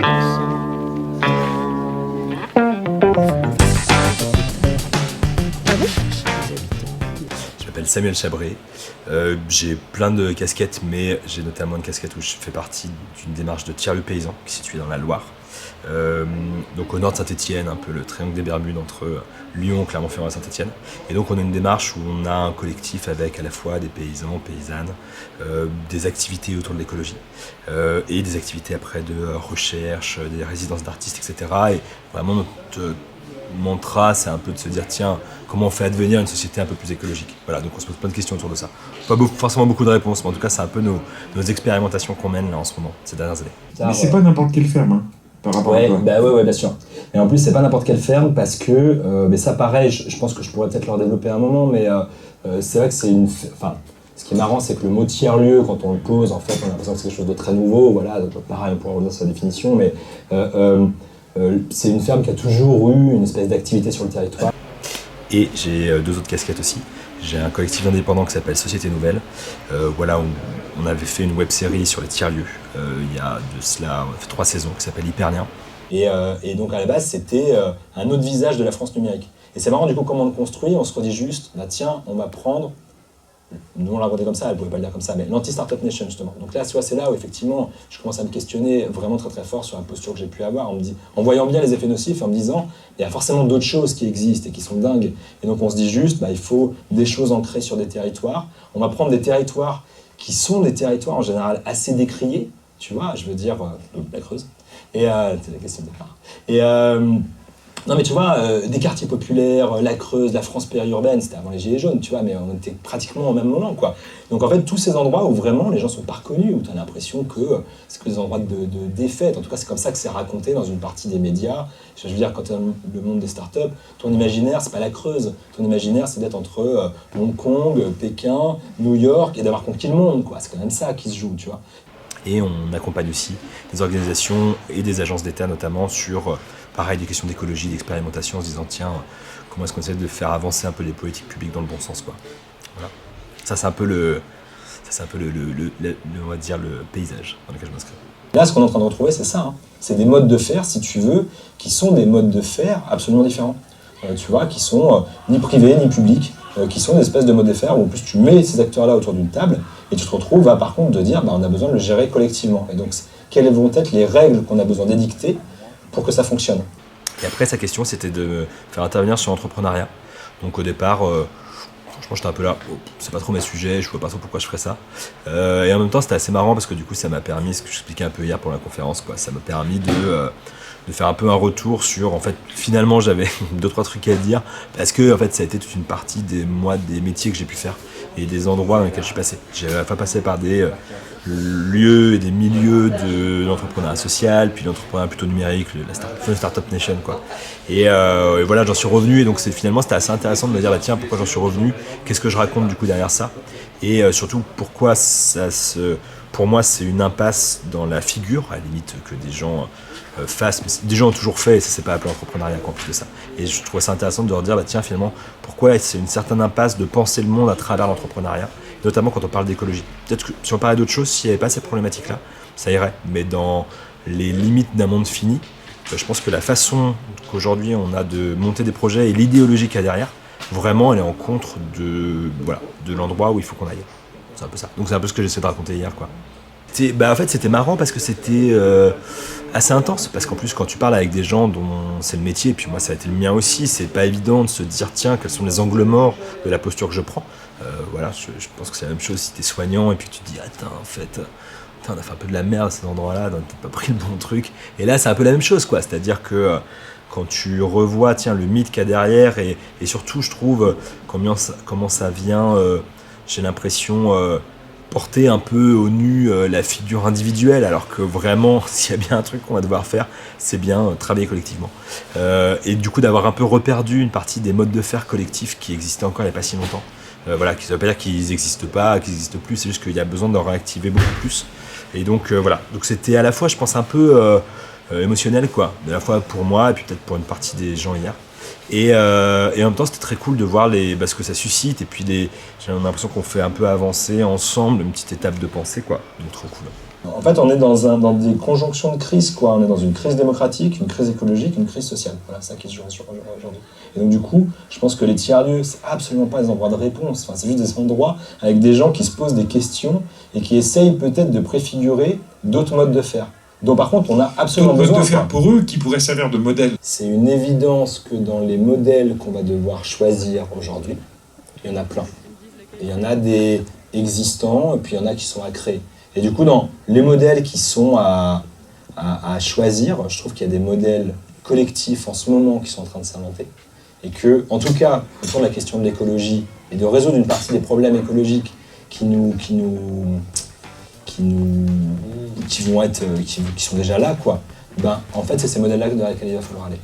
Je m'appelle Samuel Chabré, j'ai plein de casquettes, mais j'ai notamment une casquette où je fais partie d'une démarche de tiers-lieu paysan qui est située dans la Loire. Donc au nord de Saint-Étienne, un peu le triangle des Bermudes entre Lyon, Clermont-Ferrand et Saint-Étienne. Et donc on a une démarche où on a un collectif avec à la fois des paysans, paysannes, des activités autour de l'écologie et des activités après de recherche, des résidences d'artistes, etc. Et vraiment notre mantra, c'est un peu de se dire tiens, comment on fait advenir une société un peu plus écologique. Voilà, donc on se pose plein de questions autour de ça. Pas forcément beaucoup de réponses, mais en tout cas c'est un peu nos expérimentations qu'on mène là en ce moment, ces dernières années. Mais c'est pas n'importe quelle ferme, hein, par rapport à toi. Ouais, bien sûr. Et en plus, c'est pas n'importe quelle ferme parce que, mais ça pareil, je pense que je pourrais peut-être leur développer un moment, mais c'est vrai que c'est une... Enfin, ce qui est marrant, c'est que le mot tiers-lieu, quand on le pose, en fait, on a l'impression que c'est quelque chose de très nouveau, voilà, donc pareil, on pourra revenir sur sa définition, mais c'est une ferme qui a toujours eu une espèce d'activité sur le territoire. Et j'ai deux autres casquettes aussi. J'ai un collectif indépendant qui s'appelle Société Nouvelle. Voilà, on avait fait une web-série sur les tiers-lieux il y a de cela, on a fait 3 saisons, qui s'appelle Hypernien. Et donc à la base, c'était un autre visage de la France numérique. Et c'est marrant, du coup, comment on le construit, on se redit juste, bah tiens, on va prendre, nous on l'a raconté comme ça, elle pouvait pas le dire comme ça, mais l'anti-startup nation justement. Donc là, tu vois, c'est là où effectivement, je commence à me questionner vraiment très très fort sur la posture que j'ai pu avoir, en voyant bien les effets nocifs et en me disant, il y a forcément d'autres choses qui existent et qui sont dingues. Et donc on se dit juste, bah, il faut des choses ancrées sur des territoires. On va prendre des territoires qui sont des territoires en général assez décriés, tu vois, je veux dire, la Creuse. Et c'est la question de départ. Et non mais tu vois, des quartiers populaires, la Creuse, la France périurbaine, c'était avant les Gilets jaunes, tu vois, mais on était pratiquement au même moment, quoi. Donc en fait, tous ces endroits où vraiment les gens sont pas reconnus, où tu as l'impression que c'est que des endroits de défaite, en tout cas c'est comme ça que c'est raconté dans une partie des médias. Je veux dire, quand tu as le monde des startups, ton imaginaire, c'est pas la Creuse, ton imaginaire c'est d'être entre Hong Kong, Pékin, New York et d'avoir conquis le monde, quoi. C'est quand même ça qui se joue, tu vois. Et on accompagne aussi des organisations et des agences d'État notamment sur, pareil, des questions d'écologie, d'expérimentation, en se disant tiens, comment est-ce qu'on essaie de faire avancer un peu les politiques publiques dans le bon sens, quoi. Voilà. Ça c'est un peu on va dire le paysage dans lequel je m'inscris. Là, ce qu'on est en train de retrouver, c'est ça, hein. C'est des modes de faire, si tu veux, qui sont des modes de faire absolument différents. Tu vois, qui sont ni privés ni publics, qui sont des espèces de modes de faire où en plus tu mets ces acteurs-là autour d'une table et tu te retrouves à par contre de dire bah, on a besoin de le gérer collectivement. Et donc quelles vont être les règles qu'on a besoin d'édicter pour que ça fonctionne. Et après sa question c'était de faire intervenir sur l'entrepreneuriat. Donc au départ, franchement j'étais un peu là, c'est pas trop mes sujets, je vois pas trop pourquoi je ferais ça. Et en même temps c'était assez marrant parce que du coup ça m'a permis, ce que j'expliquais un peu hier pour la conférence, quoi, ça m'a permis de faire un peu un retour sur, en fait, finalement j'avais 2-3 trucs à dire, parce que en fait ça a été toute une partie des métiers que j'ai pu faire, et des endroits dans lesquels je suis passé. J'ai à la fois passé par des lieux et des milieux de l'entrepreneuriat social, puis l'entrepreneuriat plutôt numérique, la startup nation, quoi. Et voilà, j'en suis revenu, et donc finalement c'était assez intéressant de me dire, bah, tiens, pourquoi j'en suis revenu, qu'est-ce que je raconte du coup derrière ça, et surtout pourquoi pour moi c'est une impasse dans la figure, à la limite que des gens fassent, mais des gens ont toujours fait, et ça c'est pas appelé entrepreneuriat en plus de ça. Et je trouvais ça intéressant de leur dire, bah tiens, finalement, pourquoi c'est une certaine impasse de penser le monde à travers l'entrepreneuriat, notamment quand on parle d'écologie. Peut-être que si on parlait d'autre chose, s'il n'y avait pas ces problématiques-là, ça irait, mais dans les limites d'un monde fini, je pense que la façon qu'aujourd'hui on a de monter des projets et l'idéologie qu'il y a derrière, vraiment elle est en contre de l'endroit où il faut qu'on aille. C'est un peu ça. Donc c'est un peu ce que j'essaie de raconter hier, quoi. En fait c'était marrant parce que c'était assez intense, parce qu'en plus quand tu parles avec des gens dont c'est le métier, et puis moi ça a été le mien aussi, c'est pas évident de se dire tiens quels sont les angles morts de la posture que je prends. Voilà, je pense que c'est la même chose si t'es soignant et puis tu te dis attends en fait on a fait un peu de la merde à cet endroit-là, on n'a pas pris le bon truc, et là c'est un peu la même chose, quoi, c'est-à-dire que quand tu revois tiens le mythe qu'il y a derrière, et surtout je trouve comment ça vient, j'ai l'impression porter un peu au nu la figure individuelle, alors que vraiment, s'il y a bien un truc qu'on va devoir faire, c'est bien travailler collectivement. Et du coup, d'avoir un peu reperdu une partie des modes de faire collectifs qui existaient encore il n'y a pas si longtemps. Voilà, ça ne veut pas dire qu'ils n'existent pas, qu'ils n'existent plus, c'est juste qu'il y a besoin de réactiver beaucoup plus. Et donc voilà, donc c'était à la fois, je pense, un peu émotionnel, quoi, à la fois pour moi et puis peut-être pour une partie des gens hier. Et en même temps c'était très cool de voir ce que ça suscite, et puis j'ai l'impression qu'on fait un peu avancer ensemble une petite étape de pensée, quoi, donc trop cool. En fait, on est dans des conjonctions de crise, quoi. On est dans une crise démocratique, une crise écologique, une crise sociale. Voilà, c'est ça qui se joue aujourd'hui. Et donc, du coup, je pense que les tiers-lieux, c'est absolument pas des endroits de réponse. Enfin, c'est juste des endroits avec des gens qui se posent des questions et qui essayent peut-être de préfigurer d'autres modes de faire. Donc, par contre, on a absolument D'autres modes besoin. de faire pour eux qui pourraient servir de modèle. C'est une évidence que dans les modèles qu'on va devoir choisir aujourd'hui, il y en a plein. Et il y en a des existants et puis il y en a qui sont à créer. Et du coup, dans les modèles qui sont à choisir, je trouve qu'il y a des modèles collectifs en ce moment qui sont en train de s'inventer. Et que, en tout cas, autour de la question de l'écologie et de résoudre une partie des problèmes écologiques qui sont déjà là, quoi. Ben, en fait, c'est ces modèles-là dans lesquels il va falloir aller.